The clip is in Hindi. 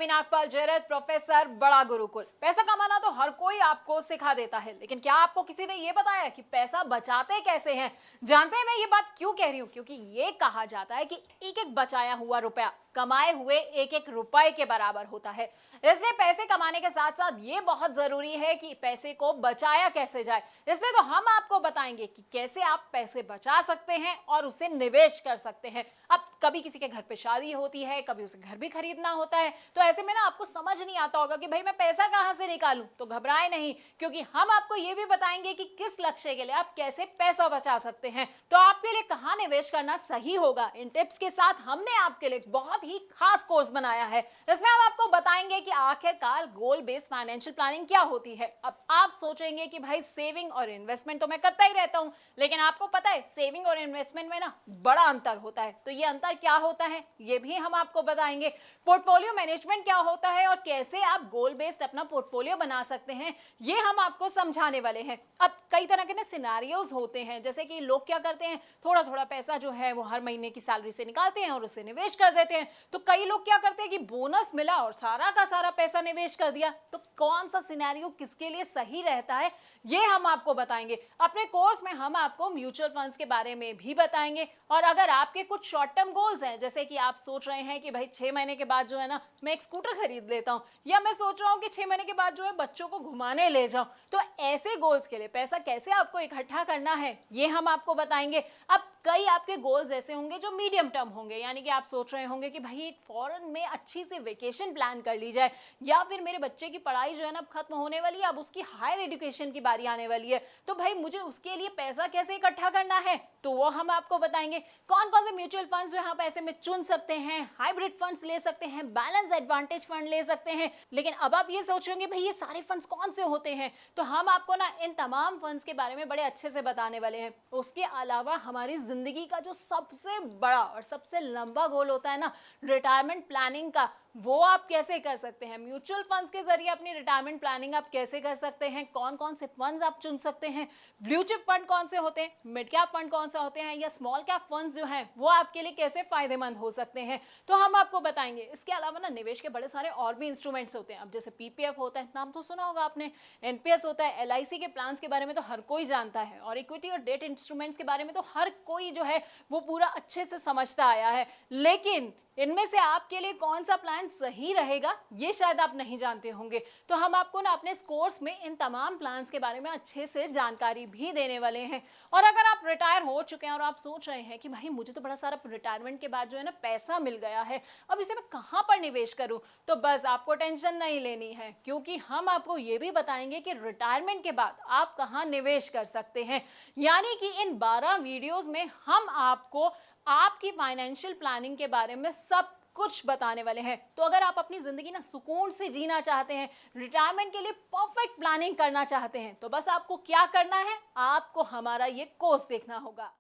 रवि नागपाल जयरथ, प्रोफेसर, बड़ा गुरुकुल। पैसा कमाना तो हर कोई आपको सिखा देता है, लेकिन क्या आपको किसी ने ये बताया कि पैसा बचाते कैसे हैं? जानते हैं मैं ये बात क्यों कह रही हूँ? क्योंकि ये कहा जाता है कि एक एक बचाया हुआ रुपया कमाए हुए एक एक रुपए के बराबर होता है। इसलिए पैसे कमाने के साथ साथ ये बहुत जरूरी है कि पैसे को बचाया कैसे जाए। इसलिए तो हम आपको बताएंगे कि कैसे आप पैसे बचा सकते हैं और उसे निवेश कर सकते हैं। अब कभी किसी के घर पे शादी होती है, कभी उसे घर भी खरीदना होता है, तो ऐसे में ना आपको समझ नहीं आता होगा कि भाई मैं पैसा कहां से निकालूं। तो घबराए नहीं, क्योंकि हम आपको ये भी बताएंगे कि किस लक्ष्य के लिए आप कैसे पैसा बचा सकते हैं, तो आपके लिए कहां निवेश करना सही होगा। इन टिप्स के साथ हमने आपके लिए बहुत ही खास कोर्स बनाया है। इसमें हम आपको बताएंगे कि आखिरकार गोल बेस्ड फाइनेंशियल प्लानिंग क्या होती है। अब आप सोचेंगे कि भाई सेविंग और इन्वेस्टमेंट तो मैं करता ही रहता हूं, लेकिन आपको पता है सेविंग और इन्वेस्टमेंट में ना बड़ा अंतर होता है। तो ये अंतर क्या होता है ये भी हम आपको बताएंगे। पोर्टफोलियो मैनेजमेंट क्या होता है और कैसे आप गोल बेस्ड अपना पोर्टफोलियो बना सकते हैं, ये हम आपको समझाने वाले हैं। अब कई तरह के ना सिनेरियोज होते हैं, जैसे कि लोग क्या करते हैं, थोड़ा थोड़ा पैसा जो है वो हर महीने की सैलरी से निकालते हैं और उसे निवेश कर देते हैं। तो कई लोग क्या करते हैं कि बोनस मिला और सारा का सारा पैसा निवेश कर दिया। तो कौन सा सिनेरियो किसके लिए सही रहता है ये हम आपको बताएंगे। अपने कोर्स में हम आपको म्यूचुअल फंड्स के बारे में भी बताएंगे। और अगर आपके कुछ शॉर्ट टर्म गोल्स हैं, जैसे कि आप सोच रहे हैं कि भाई 6 महीने के बाद जो है ना मैं एक स्कूटर खरीद लेता हूं, या मैं सोच रहा हूं कि 6 महीने के बाद जो है बच्चों को घुमाने ले जाऊं, तो ऐसे गोल्स के लिए पैसा कैसे आपको इकट्ठा करना है ये हम आपको बताएंगे। अब कई आपके गोल्स ऐसे होंगे जो मीडियम टर्म होंगे, यानी कि आप सोच रहे होंगे कि भाई एक फॉरेन में अच्छी सी वेकेशन प्लान कर ली जाए, या फिर मेरे बच्चे की पढ़ाई जो है ना खत्म होने वाली है, अब उसकी हायर एजुकेशन की बारी आने वाली है, तो भाई मुझे उसके लिए पैसा कैसे इकट्ठा करना है, तो वो हम आपको बताएंगे। कौन कौन से म्यूचुअल फंड्स जो आप ऐसे में चुन सकते हैं, हाइब्रिड फंड्स ले सकते हैं, बैलेंस एडवांटेज फंड ले सकते हैं। लेकिन अब आप ये सोच रहे होंगे भाई ये सारे फंड्स कौन से होते हैं, तो हम आपको ना इन तमाम फंड्स के बारे में बड़े अच्छे से बताने वाले हैं। उसके अलावा हमारी जिंदगी का जो सबसे बड़ा और सबसे लंबा गोल होता है ना रिटायरमेंट प्लानिंग का, वो आप कैसे कर सकते हैं। म्यूचुअल फंड्स के जरिए अपनी रिटायरमेंट प्लानिंग आप कैसे कर सकते हैं, कौन कौन से फंड्स आप चुन सकते हैं, ब्लू चिप फंड कौन से होते हैं, मिड कैप फंड कौन सा होते हैं, या स्मॉल कैप फंड्स जो हैं वो आपके लिए कैसे फायदेमंद हो सकते हैं, तो हम आपको बताएंगे। इसके अलावा ना निवेश के बड़े सारे और भी इंस्ट्रूमेंट्स होते हैं। अब जैसे पीपीएफ होता है, नाम तो सुना होगा आपने, एनपीएस होता है, एलआईसी के प्लान्स के बारे में तो हर कोई जानता है, और इक्विटी और डेट इंस्ट्रूमेंट्स के बारे में तो हर कोई जो है वो पूरा अच्छे से समझता आया है। लेकिन इनमें से आपके लिए कौन सा प्लान सही रहेगा ये शायद आप नहीं जानते होंगे। तो हम आपको ना अपने इस कोर्स में इन तमाम प्लान्स के बारे में अच्छे से जानकारी भी देने वाले हैं। और अगर आप रिटायर हो चुके हैं और आप सोच रहे हैं कि भाई मुझे तो बड़ा सारा रिटायरमेंट के बाद जो है ना पैसा मिल गया है, अब इसे मैं कहां पर निवेश करूं, तो बस आपको टेंशन नहीं लेनी है, क्योंकि हम आपको ये भी बताएंगे कि रिटायरमेंट के बाद आप कहां निवेश कर सकते हैं। यानी कि इन 12 वीडियोस में हम आपको आपकी फाइनेंशियल प्लानिंग के बारे में सब कुछ बताने वाले हैं। तो अगर आप अपनी जिंदगी ना सुकून से जीना चाहते हैं, रिटायरमेंट के लिए परफेक्ट प्लानिंग करना चाहते हैं, तो बस आपको क्या करना है, आपको हमारा ये कोर्स देखना होगा।